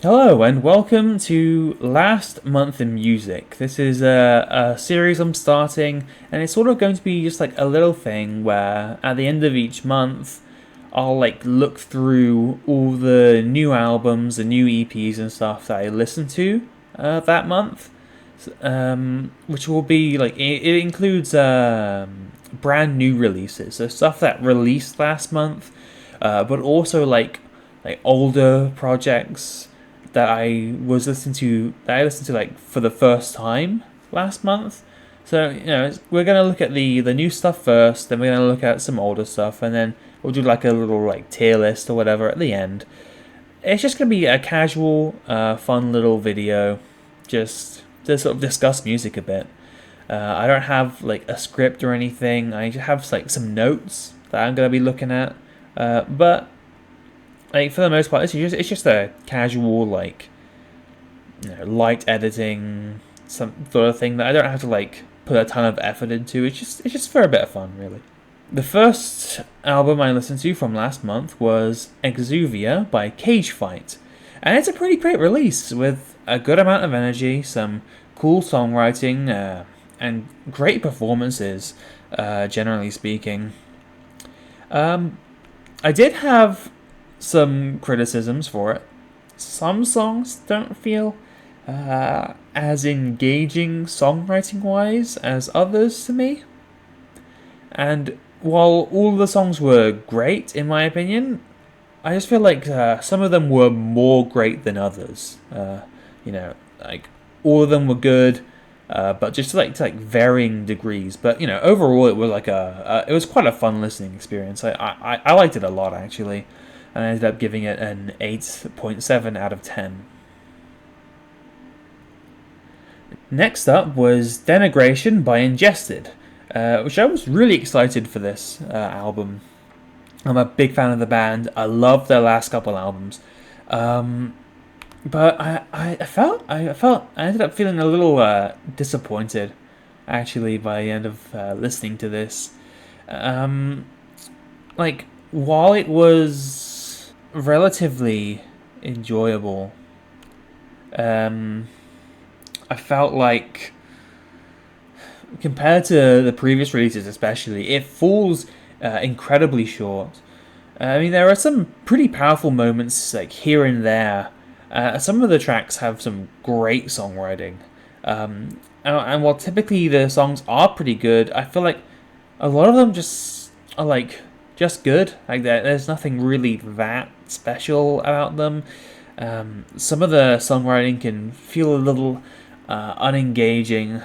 Hello and welcome to Last Month in Music. This is a series I'm starting, and it's sort of going to be just like a little thing where at the end of each month, I'll like look through all the new albums, the new EPs and stuff that I listened to that month, which will be like it includes brand new releases, so stuff that released last month, but also like older projects that I listened to like for the first time last month. So we're gonna look at the new stuff first, then we're gonna look at some older stuff, and then we'll do like a little like tier list or whatever at the end. It's just gonna be a casual, fun little video, just to sort of discuss music a bit. I don't have like a script or anything. I just have like some notes that I'm gonna be looking at, but like for the most part, it's just a casual like light editing some sort of thing that I don't have to like put a ton of effort into. It's just for a bit of fun, really. The first album I listened to from last month was Exuvia by Cage Fight, and it's a pretty great release with a good amount of energy, some cool songwriting, and great performances. Generally speaking, I did have some criticisms for it. Some songs don't feel as engaging songwriting wise as others to me. And while all the songs were great, in my opinion, I just feel like some of them were more great than others. Like all of them were good, but just like varying degrees. But overall, it was like it was quite a fun listening experience. I liked it a lot actually, and I ended up giving it an 8.7 out of 10. Next up was Denigration by Ingested, which I was really excited for this album. I'm a big fan of the band. I love their last couple albums, but I ended up feeling a little disappointed, actually, by the end of listening to this. Like while it was relatively enjoyable, I felt like compared to the previous releases, especially, it falls incredibly short. I mean, there are some pretty powerful moments like here and there. Some of the tracks have some great songwriting, and while typically the songs are pretty good, I feel like a lot of them just are like just good. Like there's nothing really that special about them. Some of the songwriting can feel a little unengaging.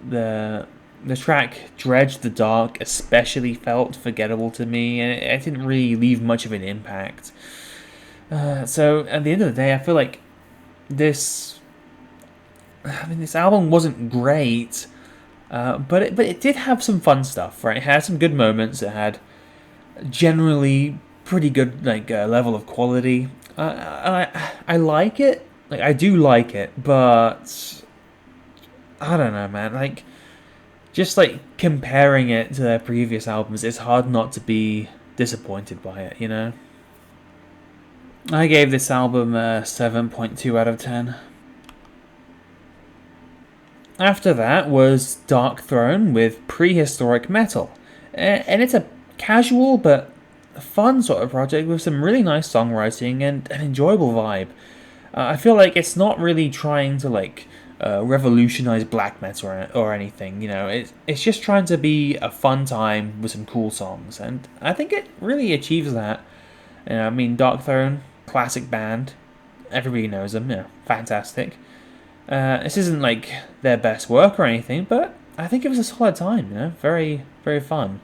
The track Dredge the Dark especially felt forgettable to me, and it didn't really leave much of an impact. So at the end of the day, I feel like this album wasn't great, but it did have some fun stuff, right? It had some good moments. It had generally pretty good level of quality. I like it. Like I do like it, but I don't know, man. Like just like comparing it to their previous albums, it's hard not to be disappointed by it. I gave this album a 7.2 out of 10. After that was Darkthrone with Prehistoric Metal, and it's a casual but fun sort of project with some really nice songwriting and an enjoyable vibe. I feel like it's not really trying to revolutionize black metal or anything. It's just trying to be a fun time with some cool songs, and I think it really achieves that. I mean, Darkthrone, classic band, everybody knows them. Fantastic. This isn't like their best work or anything, but I think it was a solid time. Very very fun.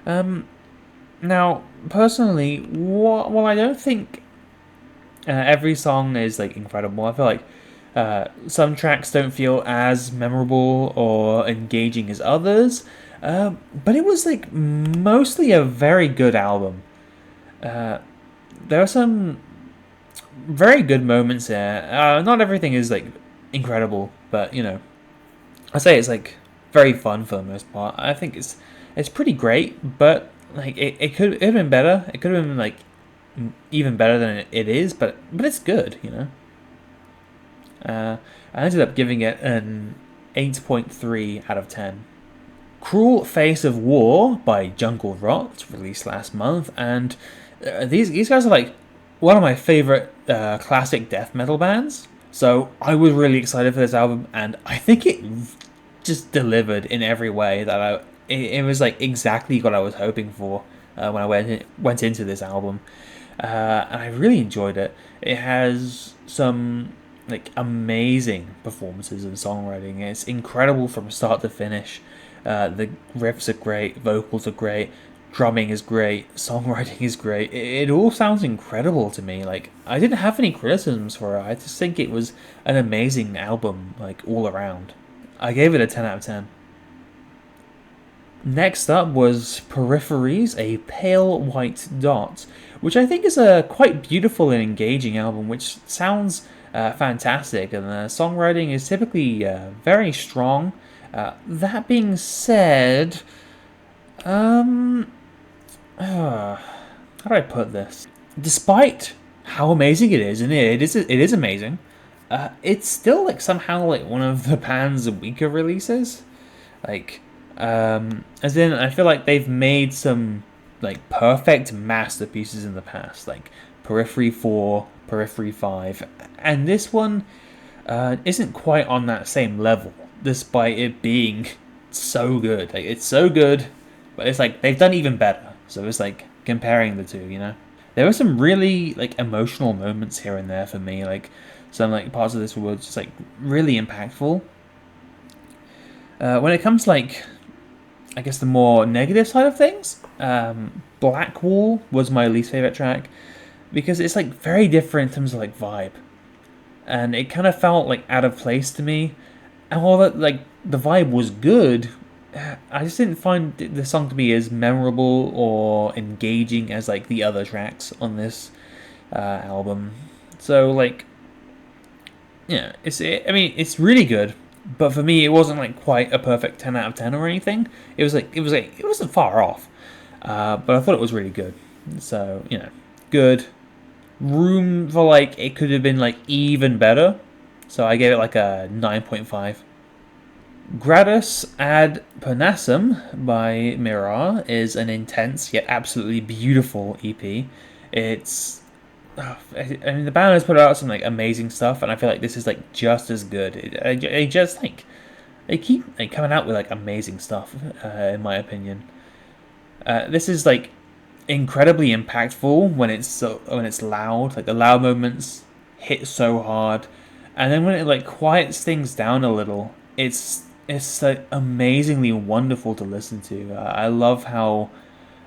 Now, personally, while I don't think every song is like incredible, I feel like some tracks don't feel as memorable or engaging as others, but it was like mostly a very good album. There are some very good moments there. Not everything is like incredible, but I say it's like very fun for the most part. I think it's pretty great, but like it could have been better. It could have been like even better than it is, but it's good. I ended up giving it an 8.3 out of 10. Cruel Face of War by Jungle Rot, released last month, and these guys are like one of my favorite classic death metal bands. So I was really excited for this album, and I think it just delivered in every way that it was like exactly what I was hoping for when I went into this album, and I really enjoyed it. It has some like amazing performances and songwriting. It's incredible from start to finish. The riffs are great, vocals are great, drumming is great, songwriting is great. It all sounds incredible to me. Like, I didn't have any criticisms for it. I just think it was an amazing album, like, all around. I gave it a 10 out of 10. Next up was Peripheries, a Pale White Dot, which I think is a quite beautiful and engaging album, which sounds fantastic, and the songwriting is typically very strong. That being said, how do I put this? Despite how amazing it is, and it is amazing, it's still like somehow like one of the band's weaker releases. Like, as in, I feel like they've made some like perfect masterpieces in the past, like Periphery 4, Periphery 5, and this one isn't quite on that same level, despite it being so good. Like, it's so good, but it's like they've done even better. So it's like comparing the two, you know. There were some really like emotional moments here and there for me. Like, some like parts of this were just like really impactful. When it comes to, like, I guess the more negative side of things, Black Wall was my least favorite track because it's like very different in terms of like vibe, and it kind of felt like out of place to me. And while that, like, the vibe was good, I just didn't find the song to be as memorable or engaging as like the other tracks on this album. So like, yeah, I mean, it's really good, but for me, it wasn't like quite a perfect 10 out of 10 or anything. It wasn't far off, but I thought it was really good. So, you know, good. Room for like it could have been like even better. So I gave it like a 9.5. Gradus ad Parnassum by Mirar is an intense yet absolutely beautiful EP. It's, I mean, the band has put out some like amazing stuff, and I feel like this is like just as good. They just like they keep like coming out with like amazing stuff, in my opinion. This is like incredibly impactful when it's loud. Like, the loud moments hit so hard, and then when it like quiets things down a little, it's like amazingly wonderful to listen to. I love how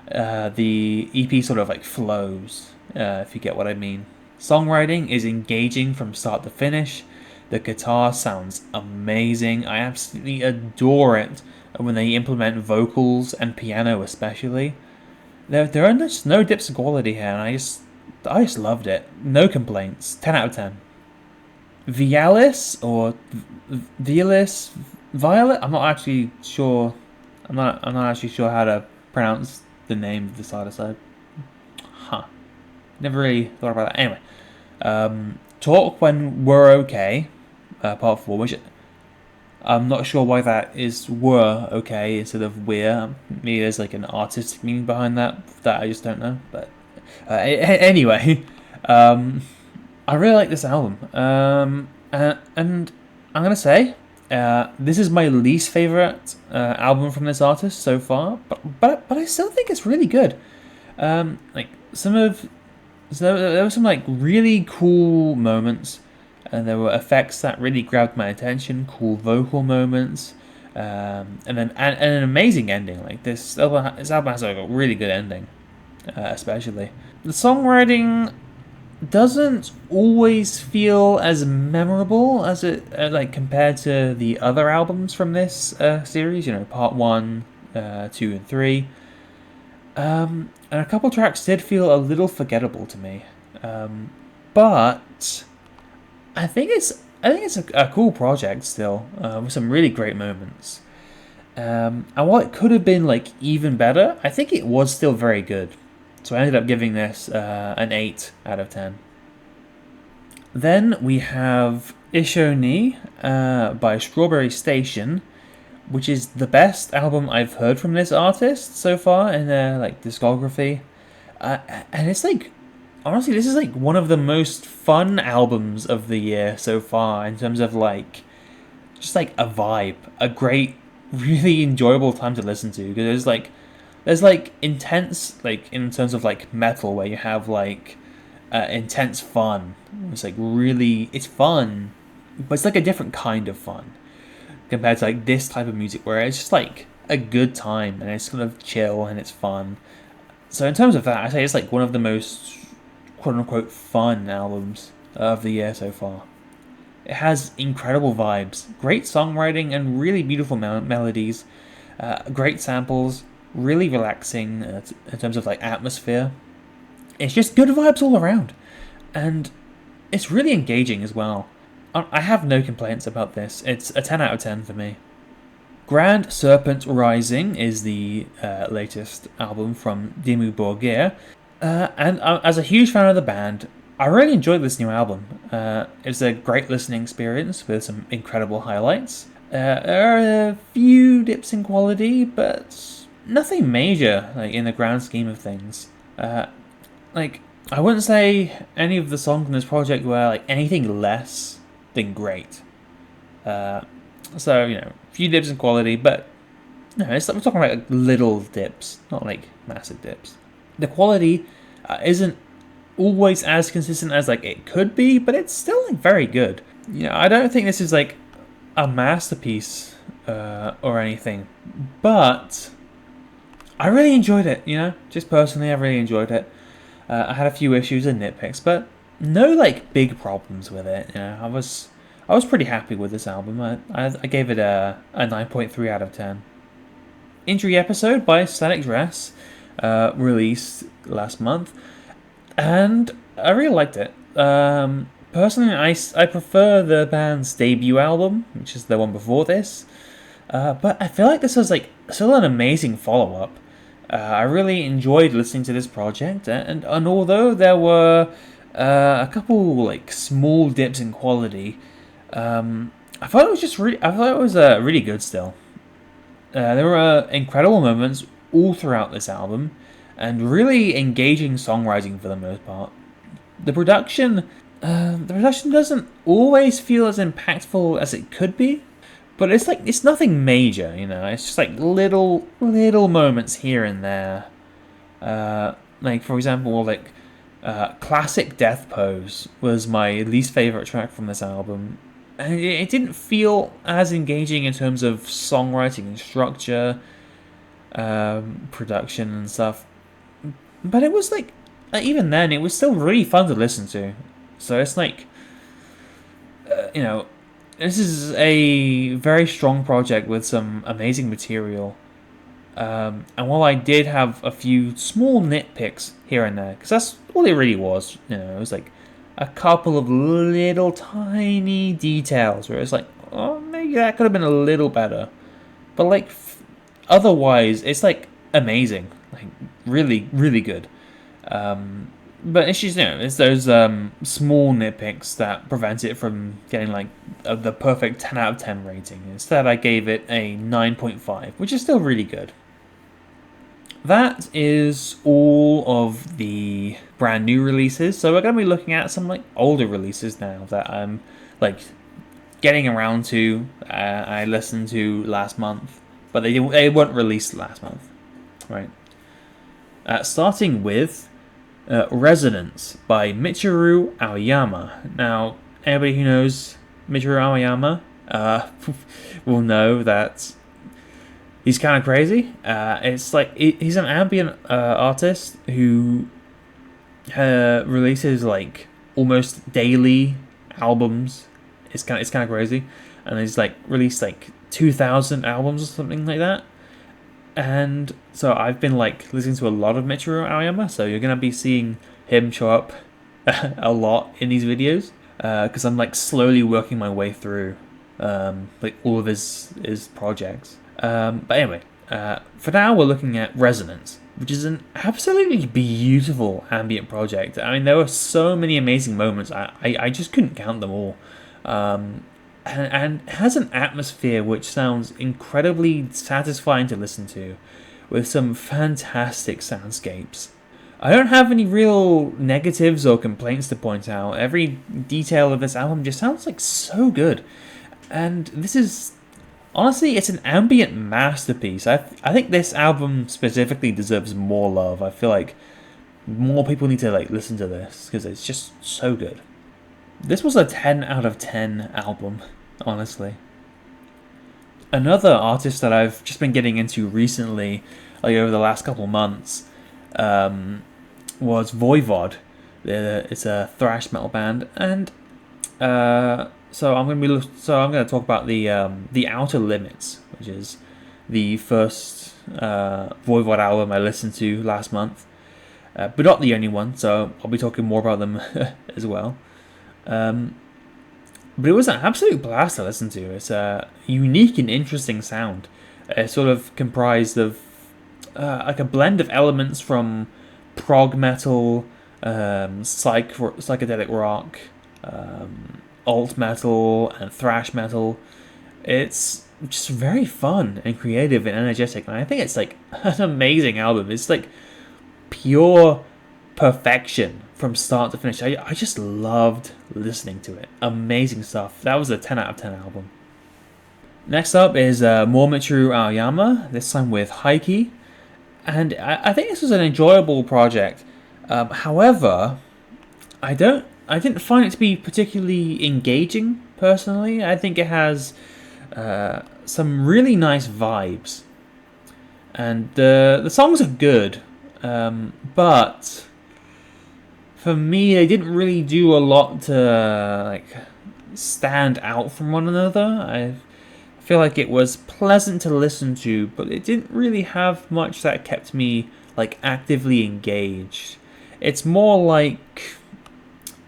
the EP sort of like flows, if you get what I mean. Songwriting is engaging from start to finish. The guitar sounds amazing. I absolutely adore it when they implement vocals and piano, especially. There are just no dips in quality here, and I just loved it. No complaints. 10 out of 10. Vialice or Vialice, Violet. I'm not actually sure how to pronounce the name of this artist. Never really thought about that. Anyway, Talk When We're Okay, part 4, which I'm not sure why that is were okay instead of we're. Maybe there's like an artistic meaning behind that I just don't know. But anyway, I really like this album. And I'm gonna say this is my least favorite album from this artist so far. But I still think it's really good. Like, there were some like really cool moments, and there were effects that really grabbed my attention. Cool vocal moments, and an amazing ending. Like, this album has like a really good ending, especially the songwriting doesn't always feel as memorable as it like compared to the other albums from this series. You know, part 1, 2, and 3. And a couple tracks did feel a little forgettable to me, but I think it's a cool project still, with some really great moments. And while it could have been like even better, I think it was still very good. So I ended up giving this an 8 out of 10. Then we have ISSHO-NI by Strawberry Station, which is the best album I've heard from this artist so far in their like discography. And it's like, honestly, this is like one of the most fun albums of the year so far in terms of like, just like a vibe, a great, really enjoyable time to listen to, because there's like intense, like in terms of like metal, where you have like intense fun. It's like really, it's fun, but it's like a different kind of fun compared to like this type of music, where it's just like a good time and it's kind of chill and it's fun. So in terms of that, I say it's like one of the most quote unquote fun albums of the year so far. It has incredible vibes, great songwriting, and really beautiful melodies, great samples, really relaxing in terms of like atmosphere. It's just good vibes all around, and it's really engaging as well. I have no complaints about this. It's a 10 out of 10 for me. Grand Serpent Rising is the latest album from Dimmu Borgir, and as a huge fan of the band, I really enjoyed this new album. It's a great listening experience with some incredible highlights. There are a few dips in quality, but nothing major, like in the grand scheme of things. Like, I wouldn't say any of the songs in this project were like anything less than great. So, you know, a few dips in quality, but no, we're talking about like little dips, not like massive dips. The quality isn't always as consistent as like it could be, but it's still like very good. You know, I don't think this is like a masterpiece or anything, but I really enjoyed it. You know, just personally, I really enjoyed it. I had a few issues and nitpicks, but no like big problems with it. You know, I was pretty happy with this album. I gave it a 9.3 out of 10. Injury Episode by Static Dress, released last month, and I really liked it. Personally, I prefer the band's debut album, which is the one before this, but I feel like this was like still an amazing follow-up. I really enjoyed listening to this project, and although there were a couple like small dips in quality, I thought it was really good still. There were incredible moments all throughout this album, and really engaging songwriting for the most part. The production doesn't always feel as impactful as it could be, but it's nothing major, you know. It's just like little moments here and there. Like for example, like Classic Death Pose was my least favorite track from this album. And it didn't feel as engaging in terms of songwriting and structure, production and stuff. But it was like, even then, it was still really fun to listen to. So it's like, you know, this is a very strong project with some amazing material. And while I did have a few small nitpicks here and there, because that's all it really was, you know, it was like a couple of little tiny details where it's like, oh, maybe that could have been a little better. But like, otherwise, it's like amazing, like really, really good. But it's just, you know, it's those small nitpicks that prevent it from getting like the perfect 10 out of 10 rating. Instead, I gave it a 9.5, which is still really good. That is all of the brand new releases. So we're going to be looking at some like older releases now that I'm like getting around to. I listened to last month, but they weren't released last month, right? Starting with Resonance by Michiru Aoyama. Now, anybody who knows Michiru Aoyama will know that he's kind of crazy. It's like he's an ambient artist who releases like almost daily albums. It's kind of crazy, and he's like released like 2,000 albums or something like that. And so I've been like listening to a lot of Michiru Aoyama, so you're gonna be seeing him show up a lot in these videos, because I'm like slowly working my way through like all of his projects. But anyway, for now we're looking at Resonance, which is an absolutely beautiful ambient project. I mean, there were so many amazing moments. I just couldn't count them all. and has an atmosphere which sounds incredibly satisfying to listen to, with some fantastic soundscapes. I don't have any real negatives or complaints to point out. Every detail of this album just sounds like so good. And this is, honestly, it's an ambient masterpiece. I think this album specifically deserves more love. I feel like more people need to like listen to this because it's just so good. This was a 10 out of 10 album, honestly. Another artist that I've just been getting into recently, like over the last couple months, was Voivod. It's a thrash metal band, and so I'm going to talk about the Outer Limits, which is the first Voivod album I listened to last month, but not the only one. So I'll be talking more about them as well. But it was an absolute blast to listen to. It's a unique and interesting sound. It's sort of comprised of like a blend of elements from prog metal, psychedelic rock, alt metal, and thrash metal. It's just very fun and creative and energetic, and I think it's like an amazing album. It's like pure perfection from start to finish. I just loved listening to it. Amazing stuff. That was a 10 out of 10 album. Next up is more Michiru Aoyama, this time with Haiki. And I think this was an enjoyable project. However, I didn't find it to be particularly engaging, personally. I think it has some really nice vibes. And the songs are good, but for me, they didn't really do a lot to like stand out from one another. I feel like it was pleasant to listen to, but it didn't really have much that kept me like actively engaged. It's more like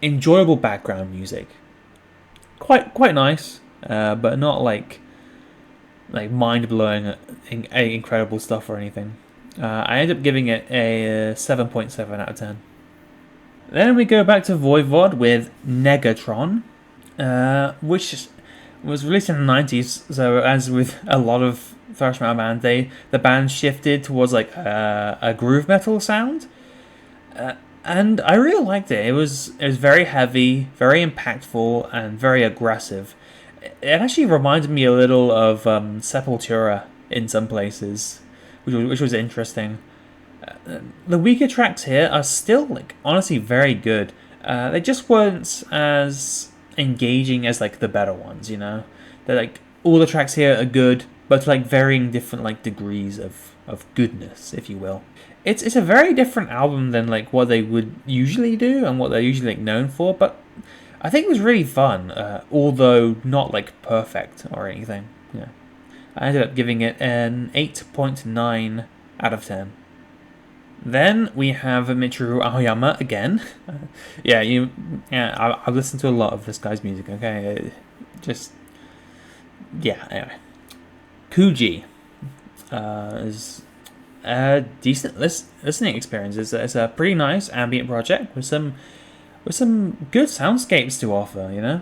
enjoyable background music. Quite nice, but not like mind-blowing, incredible stuff or anything. I ended up giving it a 7.7 out of 10. Then we go back to Voivod with Negatron, which was released in the 90s. So as with a lot of thrash metal bands, the band shifted towards like a groove metal sound, and I really liked it. It was very heavy, very impactful, and very aggressive. It actually reminded me a little of Sepultura in some places, which was interesting. The weaker tracks here are still like honestly very good. They just weren't as engaging as like the better ones, you know. They're like all the tracks here are good, but to like varying different like degrees of goodness, if you will. It's a very different album than like what they would usually do and what they're usually like known for, but I think it was really fun, although not like perfect or anything. Yeah, I ended up giving it an 8.9 out of 10. Then we have Michiru Aoyama again. I've listened to a lot of this guy's music. Okay, Anyway, Kouji is a decent listening experience. It's a pretty nice ambient project with some good soundscapes to offer. You know,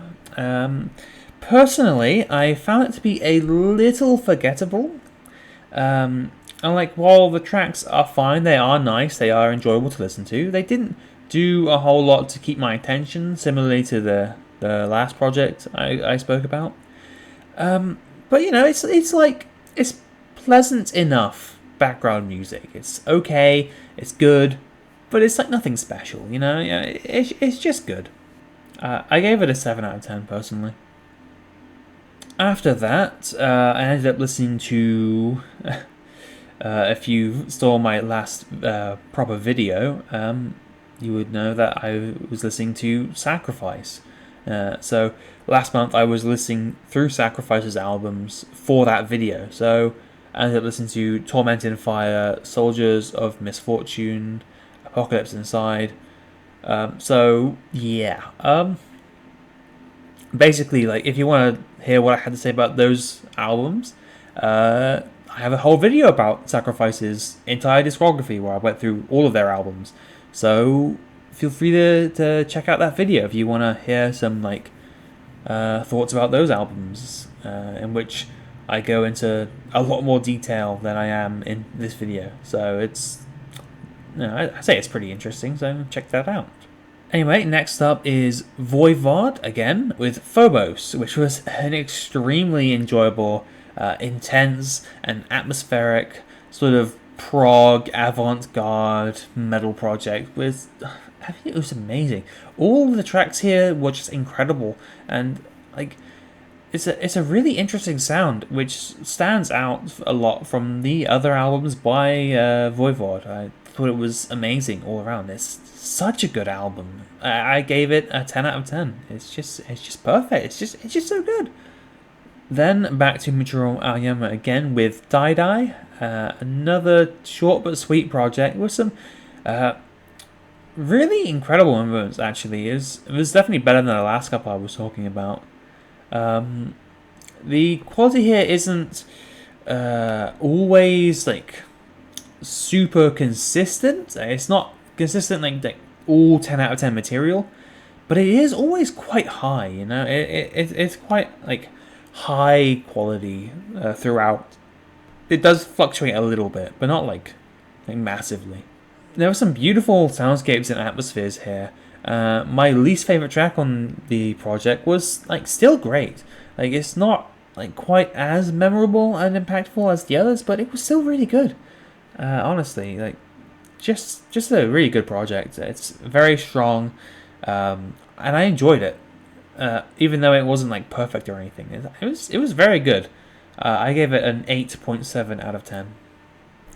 personally, I found it to be a little forgettable. And like, while the tracks are fine, they are nice, they are enjoyable to listen to, they didn't do a whole lot to keep my attention, similarly to the last project I spoke about. But you know, it's pleasant enough background music. It's okay, it's good, but it's like nothing special, you know? Yeah, it's just good. I gave it a 7 out of 10 personally. After that, I ended up listening to... if you saw my last proper video, you would know that I was listening to Sacrifice. So last month I was listening through Sacrifice's albums for that video. So I ended up listening to Torment in Fire, Soldiers of Misfortune, Apocalypse Inside. Basically, like, if you want to hear what I had to say about those albums, I have a whole video about Sacrifice's entire discography where I went through all of their albums. So feel free to check out that video if you want to hear some like thoughts about those albums, in which I go into a lot more detail than I am in this video. So it's, I say it's pretty interesting, so check that out. Anyway, next up is Voivod, again, with Phobos, which was an extremely enjoyable, intense, and atmospheric sort of prog, avant-garde metal project with... I think it was amazing. All of the tracks here were just incredible, and like it's a really interesting sound which stands out a lot from the other albums by Voivod. I thought it was amazing all around. It's such a good album. I gave it a 10 out of 10. It's just perfect. It's just so good. Then back to Michiru Aoyama again with Daidai, another short but sweet project with some really incredible moments. Actually, it was definitely better than the last couple I was talking about. The quality here isn't always like super consistent. It's not consistent like all 10 out of 10 material, but it is always quite high. It's quite like high quality throughout. It does fluctuate a little bit, but not like massively. There were some beautiful soundscapes and atmospheres here. My least favorite track on the project was like still great. Like it's not like quite as memorable and impactful as the others, but it was still really good. Honestly, like just a really good project. It's very strong, and I enjoyed it. Even though it wasn't like perfect or anything, it was very good. I gave it an 8.7 out of 10.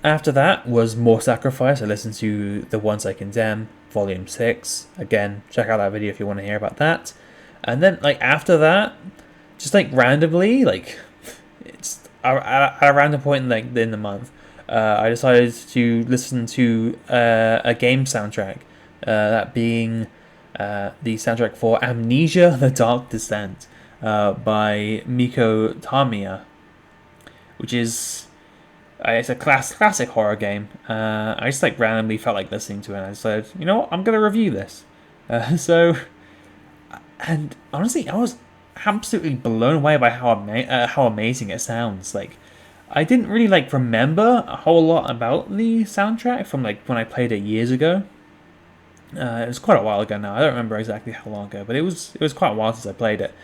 After that was More Sacrifice. I listened to The Ones I Condemn, Volume 6. Again, check out that video if you want to hear about that. And then, like, after that, just, like, randomly, like, it's at a random point in the month, I decided to listen to a game soundtrack, that being the soundtrack for Amnesia: The Dark Descent by Mikko Tarmia, which is... it's a classic horror game. I just like randomly felt like listening to it, and I decided, you know what, I'm gonna review this. And honestly, I was absolutely blown away by how amazing it sounds. Like, I didn't really like remember a whole lot about the soundtrack from like when I played it years ago. It was quite a while ago now. I don't remember exactly how long ago, but it was quite a while since I played it.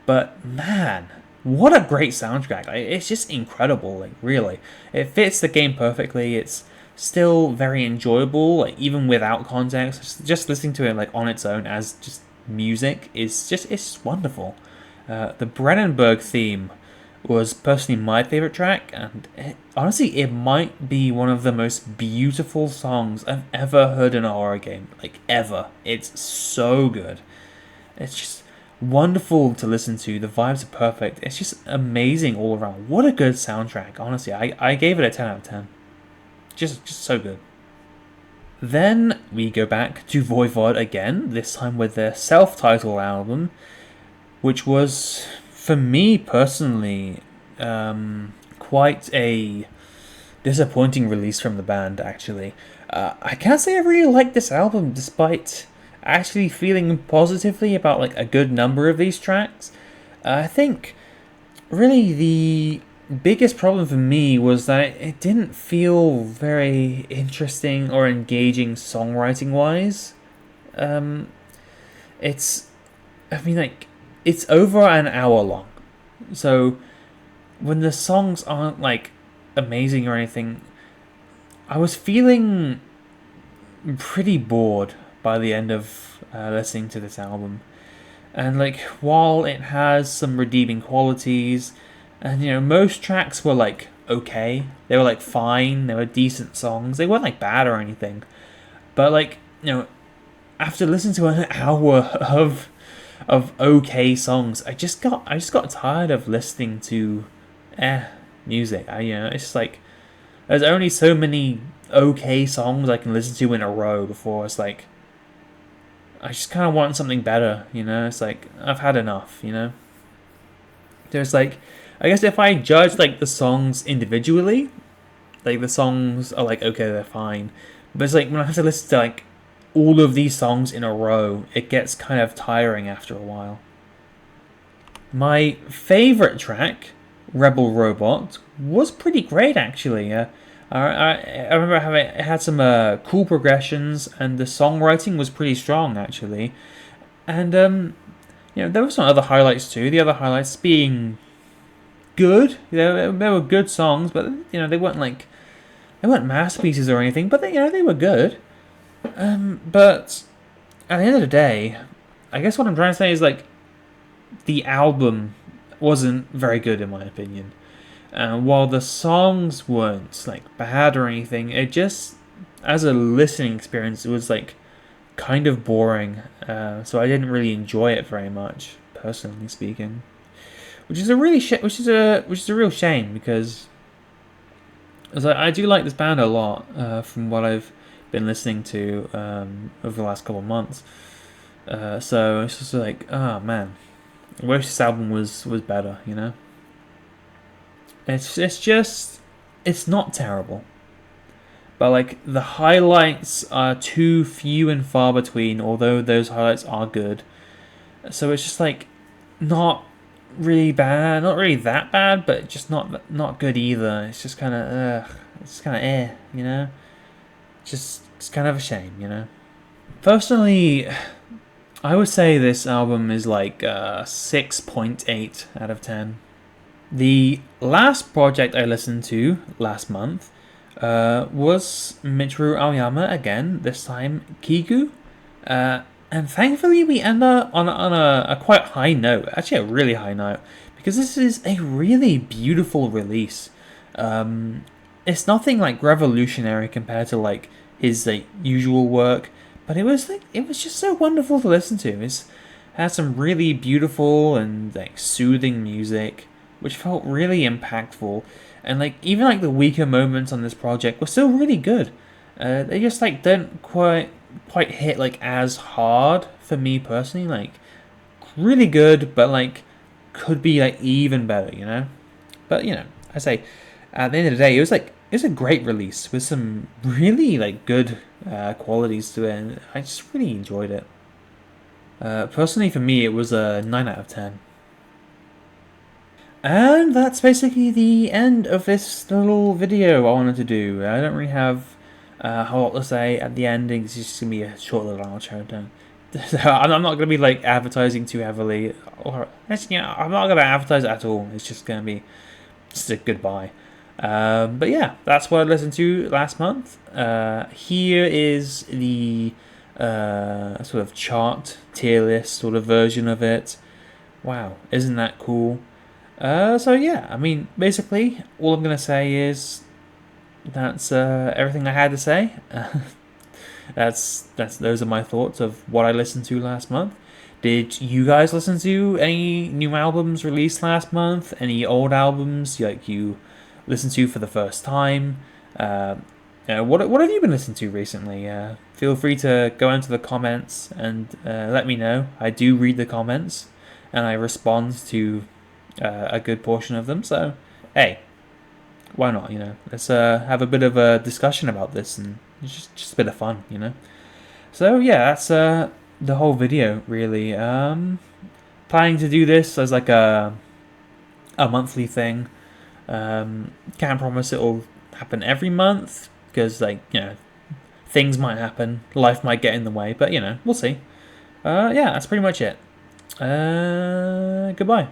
But man, what a great soundtrack. Like, it's just incredible, like really. It fits the game perfectly. It's still very enjoyable, like even without context. Just listening to it like on its own as just music it's wonderful. The Brennenberg theme was personally my favorite track, and honestly it might be one of the most beautiful songs I've ever heard in a horror game, like ever. It's so good. It's just wonderful to listen to. The vibes are perfect. It's just amazing all around. What a good soundtrack. Honestly, I gave it a 10 out of 10. Just so good. Then we go back to Voivod again, this time with their self-titled album, which was, for me personally, quite a disappointing release from the band, actually. I can't say I really like this album, despite actually feeling positively about like a good number of these tracks. I think really the biggest problem for me was that it didn't feel very interesting or engaging songwriting wise. It's over an hour long, so when the songs aren't like amazing or anything, I was feeling pretty bored by the end of listening to this album. And like, while it has some redeeming qualities, and most tracks were like okay, they were like fine, they were decent songs, they weren't like bad or anything, but like, after listening to an hour of okay songs, I just got tired of listening to music. It's just like there's only so many okay songs I can listen to in a row before it's like I just kind of want something better. It's like I've had enough. There's like, I guess if I judge like the songs individually, like the songs are like okay, they're fine, but it's like when I have to listen to like all of these songs in a row, it gets kind of tiring after a while. My favourite track, Rebel Robot, was pretty great actually. I remember having it had some cool progressions, and the songwriting was pretty strong actually. And there were some other highlights too. The other highlights being good. They were good songs, but they weren't masterpieces or anything. But they were good. But at the end of the day, I guess what I'm trying to say is the album wasn't very good in my opinion. While the songs weren't bad or anything, it just, as a listening experience, it was kind of boring. So I didn't really enjoy it very much, personally speaking, which is a real shame because I do like this band a lot from what I've been listening to over the last couple of months. So it's just oh man, I wish this album was better. It's not terrible, but the highlights are too few and far between, although those highlights are good. So it's just not really bad, not really that bad, but just not good either. It's just kind of it's kind of just it's kind of a shame. Personally, I would say this album is 6.8 out of 10. The last project I listened to last month was Michiru Aoyama again, this time Kigou. And thankfully we end up on a quite high note, actually a really high note, because this is a really beautiful release. It's nothing revolutionary compared to his usual work, but it was just so wonderful to listen to. It has some really beautiful and soothing music, which felt really impactful, and even the weaker moments on this project were still really good. They just didn't quite hit as hard for me personally. Really good, but could be even better, But I say at the end of the day, it was a great release with some really good qualities to it, and I just really enjoyed it. Personally, for me, it was a 9 out of 10. And that's basically the end of this little video I wanted to do. I don't really have a whole lot to say at the ending. It's just going to be a short little outro. So I'm not going to be advertising too heavily. Or actually, I'm not going to advertise at all. It's just going to be just a goodbye. But yeah, that's what I listened to last month. Here is the sort of chart tier list sort of version of it. Wow, isn't that cool? So yeah, I mean, basically, all I'm gonna say is that's everything I had to say. Those are my thoughts of what I listened to last month. Did you guys listen to any new albums released last month? Any old albums you listened to for the first time? What have you been listening to recently? Feel free to go into the comments and let me know. I do read the comments and I respond to a good portion of them. So hey, why not? Let's have a bit of a discussion about this, and it's just a bit of fun. So yeah, that's the whole video really. Planning to do this as a monthly thing. Can't promise it'll happen every month because things might happen, life might get in the way, but we'll see. Yeah, that's pretty much it. Goodbye.